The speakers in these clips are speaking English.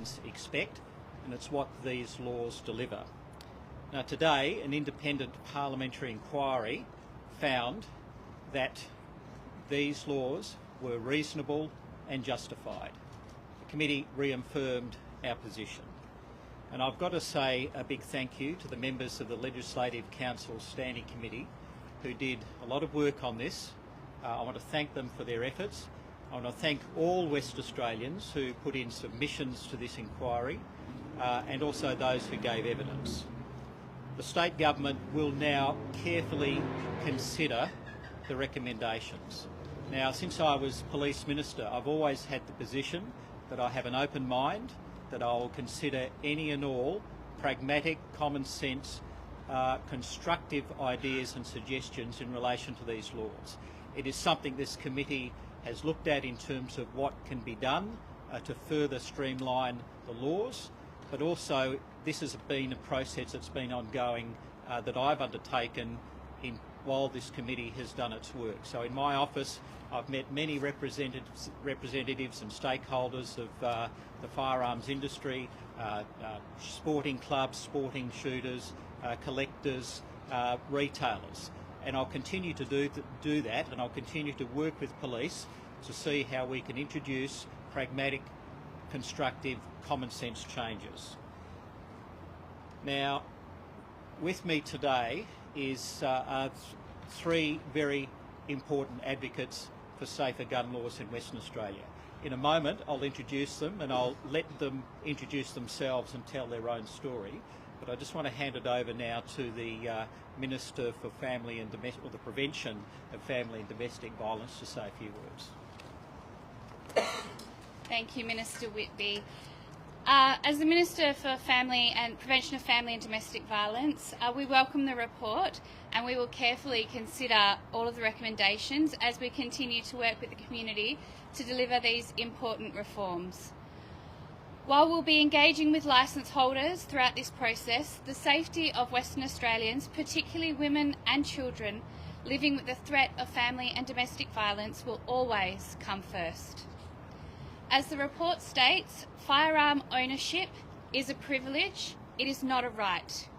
Australians expect, and it's what these laws deliver. Now, today, an independent parliamentary inquiry found that these laws were reasonable and justified. The committee reaffirmed our position. And I've got to say a big thank you to the members of the Legislative Council Standing Committee who did a lot of work on this. I want to thank them for their efforts. I want to thank all West Australians who put in submissions to this inquiry and also those who gave evidence. The state government will now carefully consider the recommendations. Now, since I was Police Minister, I've always had the position that I have an open mind, that I will consider any and all pragmatic, common sense, constructive ideas and suggestions in relation to these laws. It is something this committee has looked at in terms of what can be done to further streamline the laws, but also this has been a process that's been ongoing that I've undertaken while this committee has done its work. So in my office, I've met many representatives and stakeholders of the firearms industry, sporting clubs, sporting shooters, collectors, retailers. And I'll continue to do that, and I'll continue to work with police to see how we can introduce pragmatic, constructive, common sense changes. Now, with me today is three very important advocates for safer gun laws in Western Australia. In a moment, I'll introduce them and I'll let them introduce themselves and tell their own story. But I just want to hand it over now to the Minister for Family and Domestic, or the Prevention of Family and Domestic Violence, to say a few words. Thank you, Minister Whitby. As the Minister for Family and Prevention of Family and Domestic Violence, we welcome the report and we will carefully consider all of the recommendations as we continue to work with the community to deliver these important reforms. While we'll be engaging with licence holders throughout this process, the safety of Western Australians, particularly women and children living with the threat of family and domestic violence, will always come first. As the report states, firearm ownership is a privilege, it is not a right.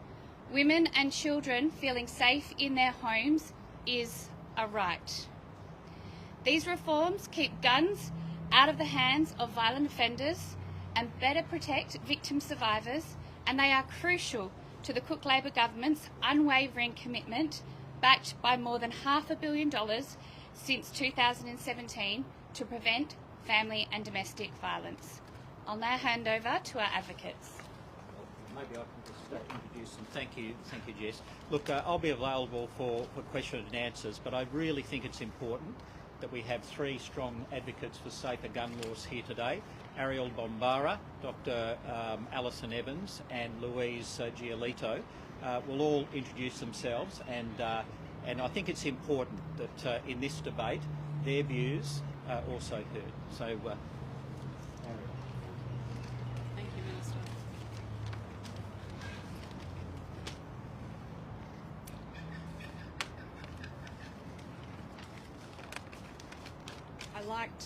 Women and children feeling safe in their homes is a right. These reforms keep guns out of the hands of violent offenders and better protect victim survivors, and they are crucial to the Cook Labor government's unwavering commitment, backed by more than $500 million since 2017, to prevent family and domestic violence. I'll now hand over to our advocates. Maybe I can just introduce them. Thank you, Jess. Look, I'll be available for questions and answers, but I really think it's important that we have three strong advocates for safer gun laws here today. Ariel Bombara, Dr. Alison Evans and Louise Giolito will all introduce themselves, and I think it's important that in this debate their views are also heard. So, Ariel. Thank you, Minister. I liked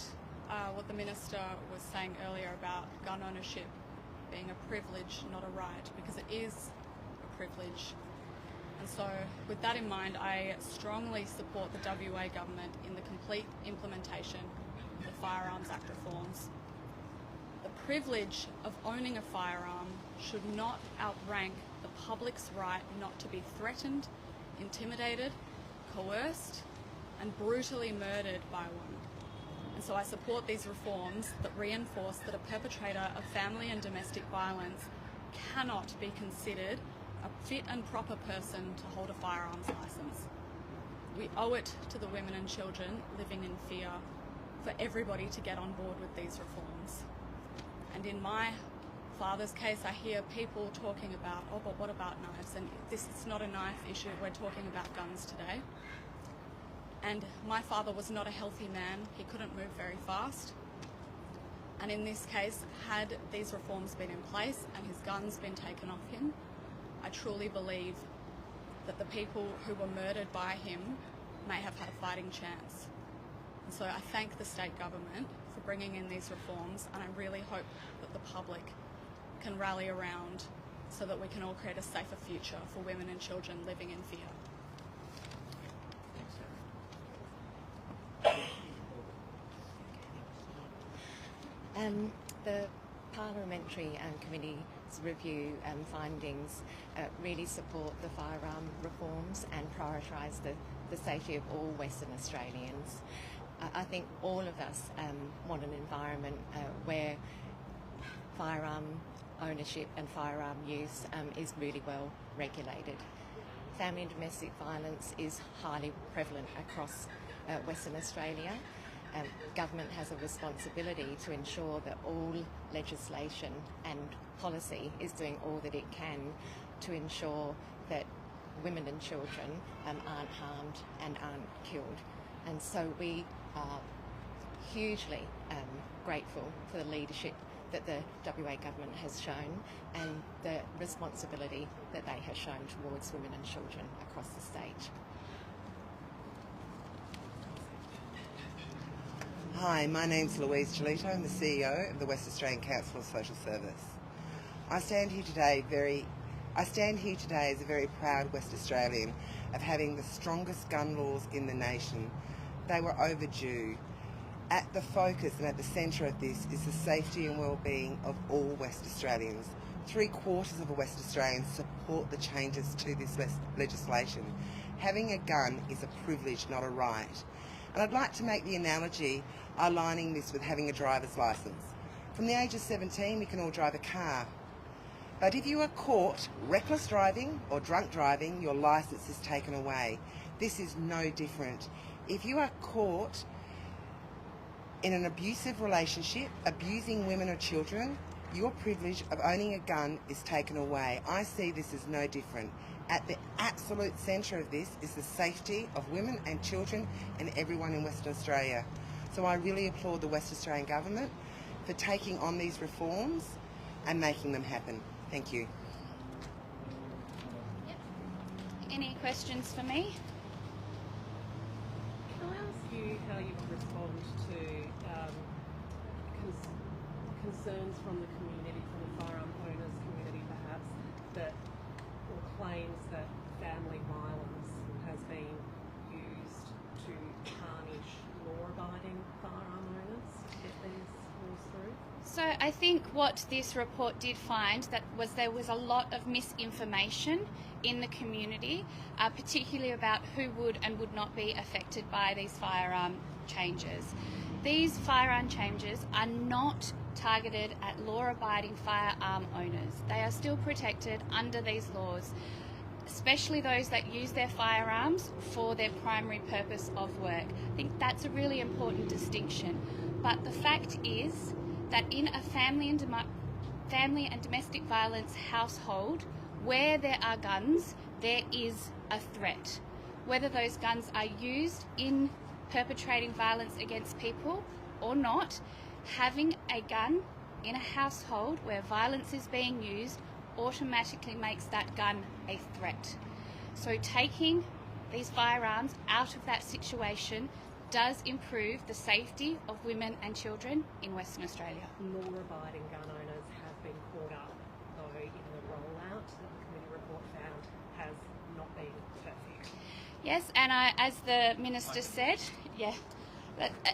what the Minister was saying earlier about gun ownership being a privilege, not a right, because it is a privilege. And so, with that in mind, I strongly support the WA government in the complete implementation of the Firearms Act reforms. The privilege of owning a firearm should not outrank the public's right not to be threatened, intimidated, coerced, and brutally murdered by one. And so I support these reforms that reinforce that a perpetrator of family and domestic violence cannot be considered a fit and proper person to hold a firearms licence. We owe it to the women and children living in fear for everybody to get on board with these reforms. And in my father's case, I hear people talking about, oh, but what about knives? And this is not a knife issue, we're talking about guns today. And my father was not a healthy man, he couldn't move very fast. And in this case, had these reforms been in place and his guns been taken off him, I truly believe that the people who were murdered by him may have had a fighting chance. And so I thank the state government for bringing in these reforms, and I really hope that the public can rally around so that we can all create a safer future for women and children living in fear. The Parliamentary Committee's review findings really support the firearm reforms and prioritise the safety of all Western Australians. I think all of us want an environment where firearm ownership and firearm use is really well regulated. Family and domestic violence is highly prevalent across Western Australia. Government has a responsibility to ensure that all legislation and policy is doing all that it can to ensure that women and children aren't harmed and aren't killed. And so we are hugely grateful for the leadership that the WA government has shown and the responsibility that they have shown towards women and children across the state. Hi, my name's Louise Giolito. I'm the CEO of the West Australian Council of Social Service. I stand here today as a very proud West Australian of having the strongest gun laws in the nation. They were overdue. At the focus and at the centre of this is the safety and well-being of all West Australians. 3/4 of West Australians support the changes to this legislation. Having a gun is a privilege, not a right. And I'd like to make the analogy aligning this with having a driver's licence. From the age of 17, we can all drive a car. But if you are caught reckless driving or drunk driving, your licence is taken away. This is no different. If you are caught in an abusive relationship, abusing women or children, your privilege of owning a gun is taken away. I see this as no different. At the absolute centre of this is the safety of women and children and everyone in Western Australia. So I really applaud the West Australian Government for taking on these reforms and making them happen. Thank you. Yep. Any questions for me? Can I ask you how you would respond to concerns from the community, from the firearm owners community perhaps, that or claims that family violence has been used to tarnish law-abiding firearm owners to get these laws through? So I think what this report did find was there was a lot of misinformation in the community, particularly about who would and would not be affected by these firearm changes. These firearm changes are not targeted at law-abiding firearm owners. They are still protected under these laws, especially those that use their firearms for their primary purpose of work. I think that's a really important distinction. But the fact is that in a family and domestic violence household, where there are guns, there is a threat. Whether those guns are used in perpetrating violence against people or not, having a gun in a household where violence is being used automatically makes that gun a threat. So taking these firearms out of that situation does improve the safety of women and children in Western Australia. Law-abiding gun owners have been caught up, though, in the rollout that the committee report found has not been perfect. Yes, and as the Minister said,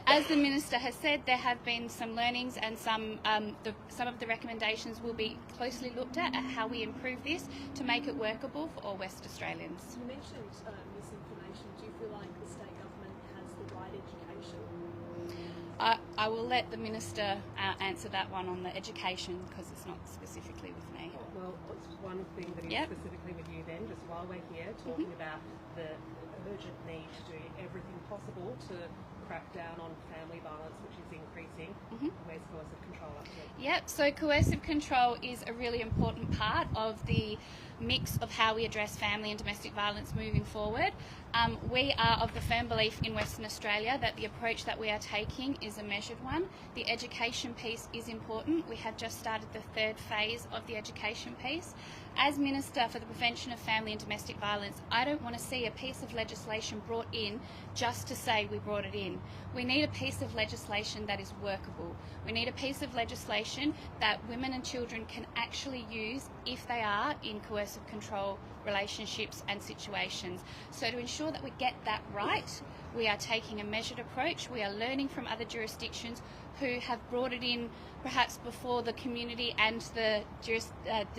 as the Minister has said, there have been some learnings and some of the recommendations will be closely looked at how we improve this to make it workable for all West Australians. You mentioned misinformation. Do you feel like the state government has the right education? I will let the Minister answer that one on the education because it's not specifically with me. Well, it's one thing that is specifically with you then, just while we're here talking about the urgent need to do everything possible to crack down on family violence, which is increasing. Where's coercive control up to? Yep, so coercive control is a really important part of the mix of how we address family and domestic violence moving forward. We are of the firm belief in Western Australia that the approach that we are taking is a measured one. The education piece is important. We have just started the third phase of the education piece. As Minister for the Prevention of Family and Domestic Violence, I don't want to see a piece of legislation brought in just to say we brought it in. We need a piece of legislation that is workable. We need a piece of legislation that women and children can actually use if they are in coercive control relationships and situations. So to ensure that we get that right, we are taking a measured approach. We are learning from other jurisdictions who have brought it in perhaps before the community and the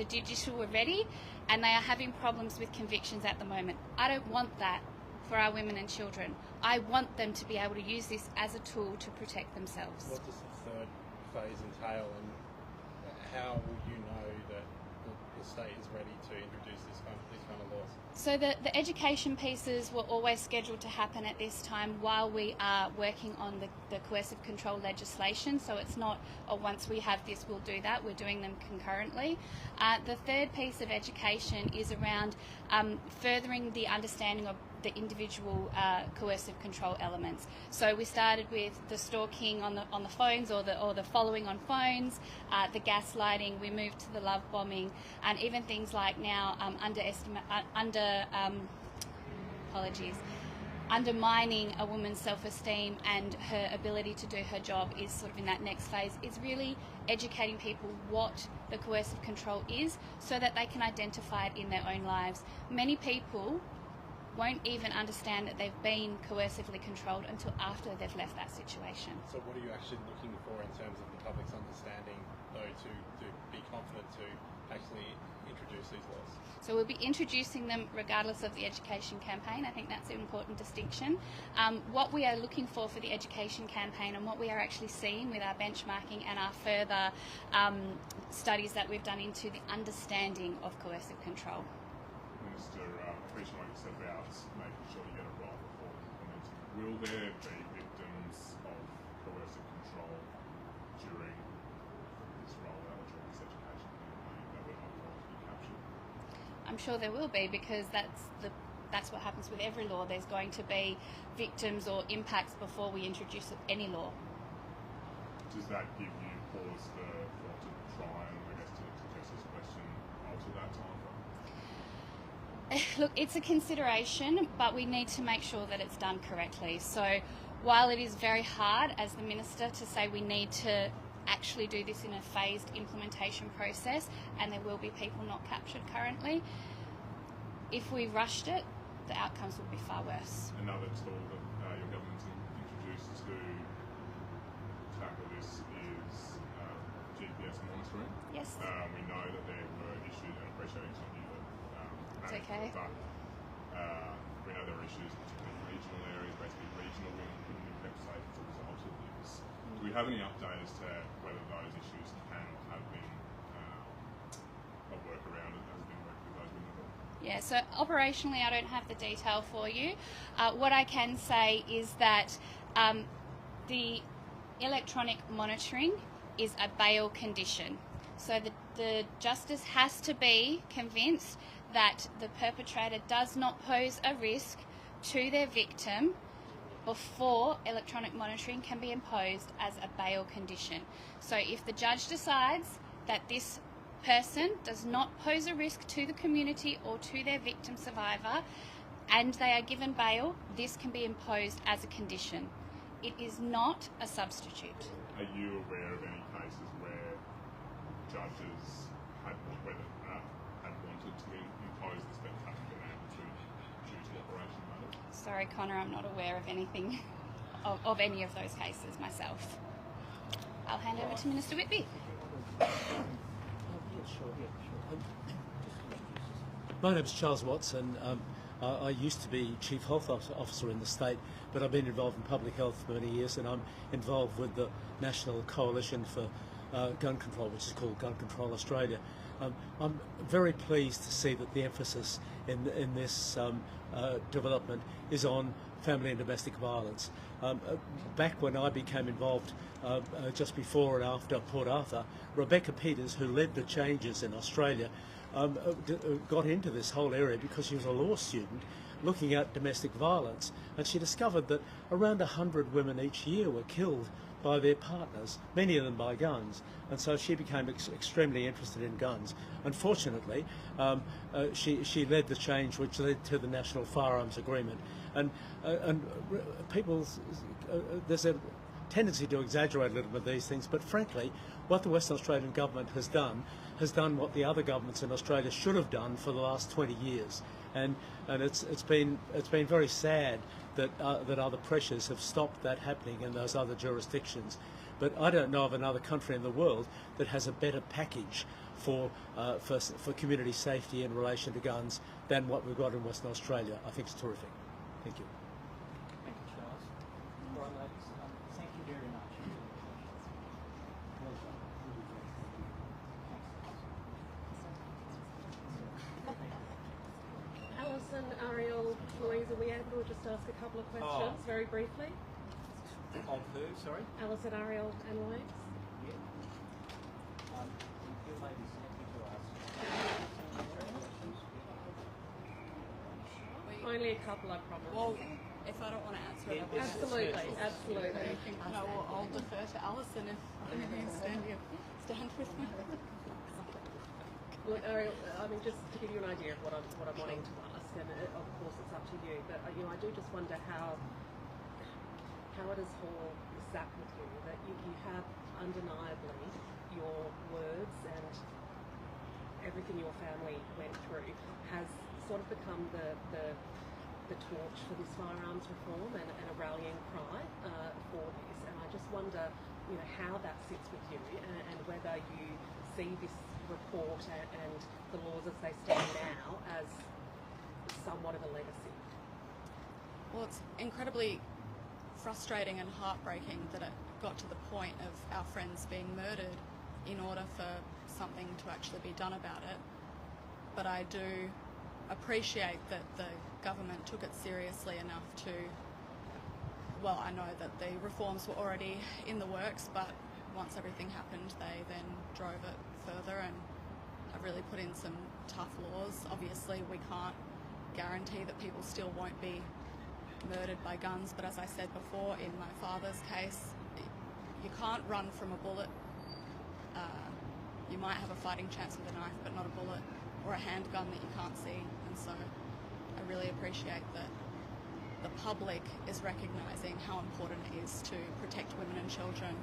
judicial were ready, and they are having problems with convictions at the moment. I don't want that for our women and children. I want them to be able to use this as a tool to protect themselves. What does the third phase entail, and how will you know that the state is ready to introduce these kind of laws? So the education pieces were always scheduled to happen at this time while we are working on the coercive control legislation. So it's not, once we have this, we'll do that. We're doing them concurrently. The third piece of education is around furthering the understanding of the individual coercive control elements. So we started with the stalking on the phones, or the following on phones, the gaslighting. We moved to the love bombing, and even things like now undermining a woman's self-esteem and her ability to do her job is sort of in that next phase. It's really educating people what the coercive control is so that they can identify it in their own lives. Many people won't even understand that they've been coercively controlled until after they've left that situation. So what are you actually looking for in terms of the public's understanding, though, to be confident to actually introduce these laws? So we'll be introducing them regardless of the education campaign. I think that's an important distinction. What we are looking for the education campaign, and what we are actually seeing with our benchmarking and our further studies that we've done into the understanding of coercive control. Minister, I appreciate what you said about making sure you get it right before implementing. Will there be victims of coercive control during this rollout, during this education campaign, that we're not going to be captured? I'm sure there will be, because that's what happens with every law. There's going to be victims or impacts before we introduce any law. Does that give you pause to try and, I guess, to Jess's question, alter that time? Look, it's a consideration, but we need to make sure that it's done correctly. So while it is very hard as the Minister to say we need to actually do this in a phased implementation process, and there will be people not captured currently, if we rushed it, the outcomes would be far worse. Another tool that your government's introduced to tackle this is GPS monitoring. Yes. We know that there were issues, and I appreciate it's not you that It's okay. but we know there were issues, particularly in regional areas, basically regional women couldn't be kept safe as a result of this. Do we have any update as to whether those issues can or have been a workaround that has been worked with those women at all? Yeah, so operationally I don't have the detail for you. What I can say is that the electronic monitoring is a bail condition. So the justice has to be convinced that the perpetrator does not pose a risk to their victim before electronic monitoring can be imposed as a bail condition. So if the judge decides that this person does not pose a risk to the community or to their victim survivor, and they are given bail, this can be imposed as a condition. It is not a substitute. Are you aware of any cases where judges had wanted to impose this but haven't been able to due to operation matters? Sorry, Connor, I'm not aware of anything of any of those cases myself. I'll hand over to Minister Whitby. My name's Charles Watson. I used to be Chief Health Officer in the state, but I've been involved in public health for many years, and I'm involved with the National Coalition for gun control, which is called Gun Control Australia. I'm very pleased to see that the emphasis in this development is on family and domestic violence. Back when I became involved, just before and after Port Arthur, Rebecca Peters, who led the changes in Australia, got into this whole area because she was a law student looking at domestic violence, and she discovered that around 100 women each year were killed by their partners, many of them by guns, and so she became extremely interested in guns. Unfortunately, she led the change which led to the National Firearms Agreement, and there's a tendency to exaggerate a little bit these things, but frankly, what the Western Australian government has done what the other governments in Australia should have done for the last 20 years, and it's been very sad that other pressures have stopped that happening in those other jurisdictions. But I don't know of another country in the world that has a better package for community safety in relation to guns than what we've got in Western Australia. I think it's terrific. Thank you. Thank you, Charles. All right, ladies, thank you very much. Alison, Ariel, Louise, are we able to just ask a couple of questions very briefly? Of who, sorry? Alison, Ariel and Louise? Yeah. You ladies happy to ask. Only a couple, I promise. Well, if I don't want to answer it, I'll Absolutely, absolutely. No, I'll defer to Alison if you stand with me. Look, Ariel, I mean, just to give you an idea of what I'm wanting to ask, and of course it's up to you, but I do just wonder how it has all sat with you that you have undeniably your words and everything your family went through has sort of become the torch for this firearms reform and a rallying cry for this, and I just wonder, how that sits with you and whether you see this report and the laws as they stand now as somewhat of a legacy. Well, it's incredibly frustrating and heartbreaking that it got to the point of our friends being murdered in order for something to actually be done about it. But I do appreciate that the government took it seriously enough to, well, I know that the reforms were already in the works, but once everything happened, they then drove it further and have really put in some tough laws. Obviously, we can't guarantee that people still won't be murdered by guns, but as I said before, in my father's case, you can't run from a bullet. You might have a fighting chance with a knife, but not a bullet or a handgun that you can't see. And so I really appreciate that the public is recognising how important it is to protect women and children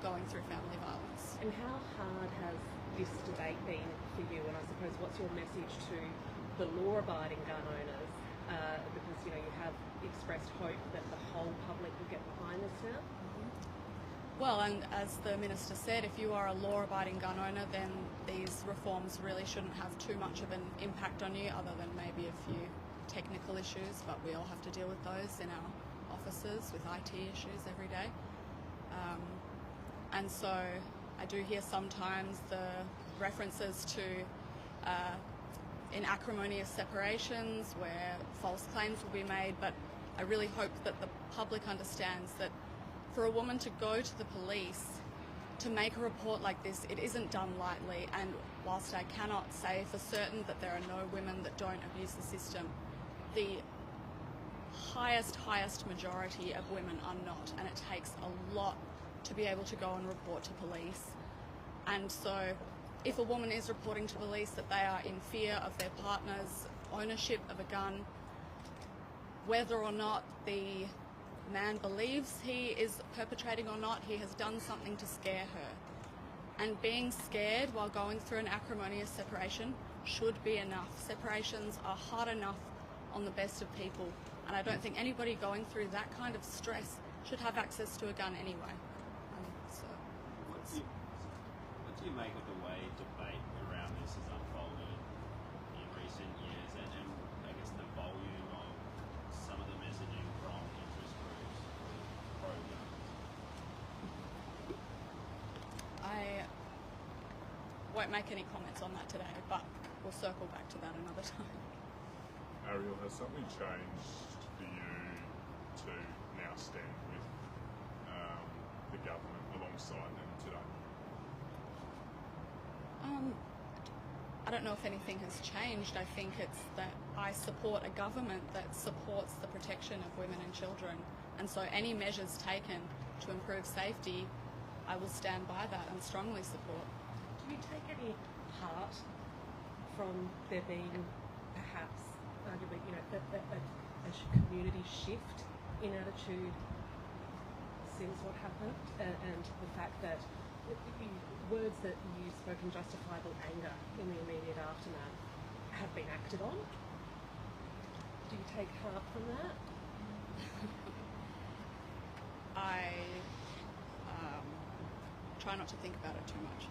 going through family violence. And how hard has this debate been for you? And I suppose what's your message to the law-abiding gun owners? Because you have expressed hope that the whole public will get behind this now. Well, and as the Minister said, if you are a law-abiding gun owner, then these reforms really shouldn't have too much of an impact on you, other than maybe a few technical issues, but we all have to deal with those in our offices with IT issues every day. And so I do hear sometimes the references to in acrimonious separations where false claims will be made, but I really hope that the public understands that for a woman to go to the police to make a report like this, it isn't done lightly, and whilst I cannot say for certain that there are no women that don't abuse the system, the highest majority of women are not, and it takes a lot to be able to go and report to police. And so if a woman is reporting to police that they are in fear of their partner's ownership of a gun, whether or not the man believes he is perpetrating or not, he has done something to scare her. And being scared while going through an acrimonious separation should be enough. Separations are hard enough on the best of people, and I don't think anybody going through that kind of stress should have access to a gun anyway. What do you make of the way debate around this has unfolded in recent years, and I guess the volume of some of the messaging from interest groups pro-gun? I won't make any comments on that today, but we'll circle back to that another time. Ariel, has something changed for you to now stand with the government alongside them today? I don't know if anything has changed. I think it's that I support a government that supports the protection of women and children, and so any measures taken to improve safety, I will stand by that and strongly support. Do you take any heart from there being perhaps arguably, a community shift in attitude since what happened, and the fact that words that you spoke in justifiable anger in the immediate aftermath have been acted on? Do you take heart from that? I try not to think about it too much.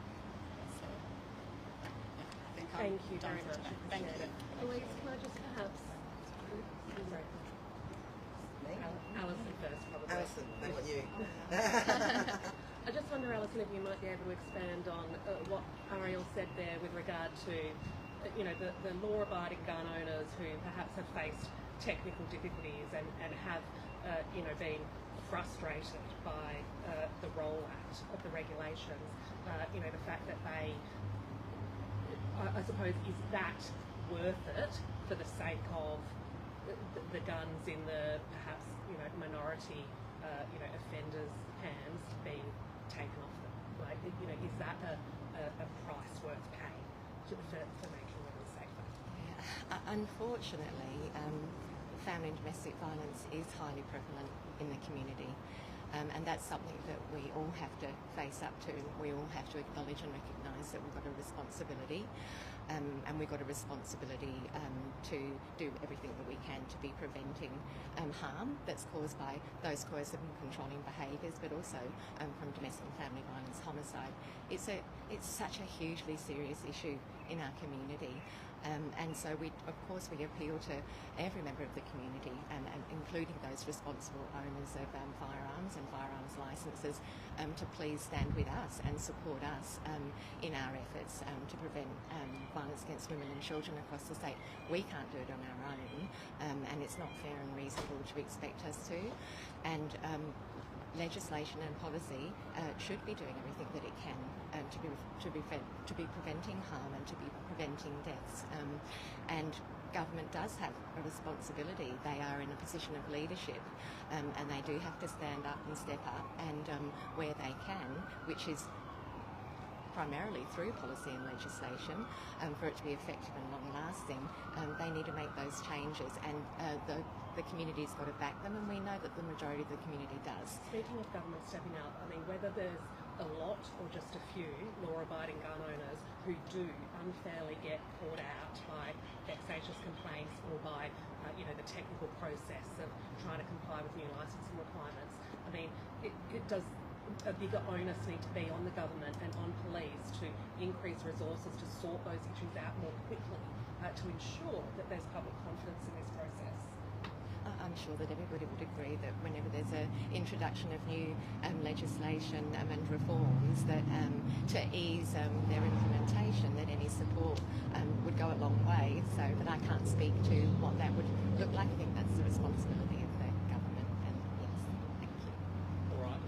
So, yeah, I think Thank you done very for much. today. Thank you. Louise, can I just perhaps... Sorry. Alison first, probably. Alison, thank you. I just wonder, Alison, if you might be able to expand on what Ariel said there with regard to, the law-abiding gun owners who perhaps have faced technical difficulties and have, been frustrated by the rollout of the regulations. The fact that they, I suppose, is that worth it for the sake of the guns in the perhaps minority offenders' hands being taken off them? Like, is that a price worth paying for making women safer? Yeah. Unfortunately, family and domestic violence is highly prevalent in the community. And that's something that we all have to face up to. We all have to acknowledge and recognise that we've got a responsibility, and we've got a responsibility to do everything that we can to be preventing harm that's caused by those coercive and controlling behaviours, but also from domestic and family violence, homicide. It's such a hugely serious issue in our community. And so of course we appeal to every member of the community, and including those responsible owners of firearms and firearms licences, to please stand with us and support us in our efforts to prevent violence against women and children across the state. We can't do it on our own, and it's not fair and reasonable to expect us to. And legislation and policy should be doing everything that it can to be preventing harm and to be preventing deaths. And government does have a responsibility. They are in a position of leadership, and they do have to stand up and step up, and where they can, which is primarily through policy and legislation, for it to be effective and long-lasting, they need to make those changes, and the community's got to back them, and we know that the majority of the community does. Speaking of government stepping up, I mean, whether there's a lot or just a few law-abiding gun owners who do unfairly get caught out by vexatious complaints or by, the technical process of trying to comply with new licensing requirements, I mean, it does a bigger onus need to be on the government and on police to increase resources to sort those issues out more quickly, to ensure that there's public confidence in this process? I'm sure that everybody would agree that whenever there's an introduction of new legislation and reforms that to ease their implementation, that any support would go a long way. So, but I can't speak to what that would look like. I think that's the responsibility of the government. And yes, thank you. All right.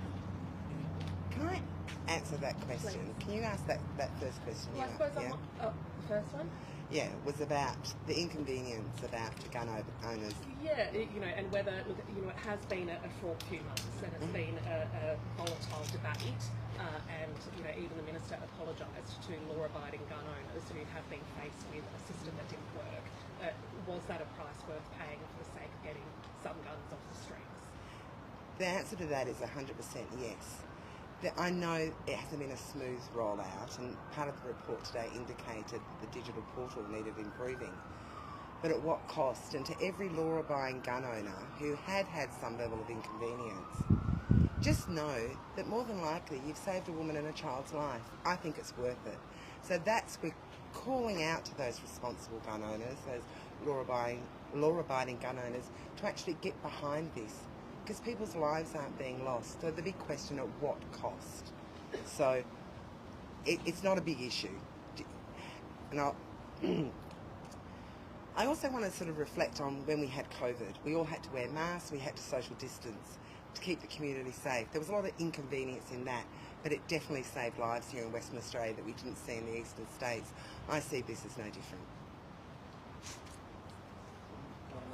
Can I answer that question? Please. Can you ask that first question? Well, I suppose the first one? Yeah, it was about the inconvenience about gun owners. Yeah, and whether, look, it has been for a few months, and it's been a volatile debate, and, even the Minister apologised to law-abiding gun owners who have been faced with a system that didn't work. Was that a price worth paying for the sake of getting some guns off the streets? The answer to that is 100% yes. I know it hasn't been a smooth rollout, and part of the report today indicated that the digital portal needed improving. But at what cost? And to every law-abiding gun owner who had some level of inconvenience, just know that more than likely you've saved a woman and a child's life. I think it's worth it. So we're calling out to those responsible gun owners, those law-abiding gun owners, to actually get behind this, because people's lives aren't being lost. So the big question, at what cost? So it's not a big issue. And I also want to sort of reflect on when we had COVID. We all had to wear masks, we had to social distance to keep the community safe. There was a lot of inconvenience in that, but it definitely saved lives here in Western Australia that we didn't see in the eastern states. I see this as no different.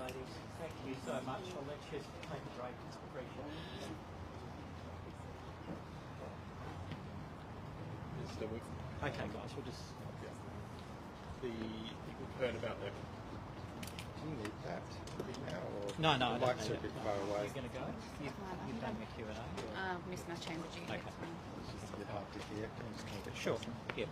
Ladies, thank you so much. I'll let you take a break. Appreciate it. Okay, guys, we'll just. We've heard about the. Do you need that now, or No, I the don't mic's need a it. bit No. far away? You're going to go? You've done your Q&A? or- Missed my chamber duty. Okay. That's fine. It's a bit hard to hear. Can you just move it Sure. closer? Yeah.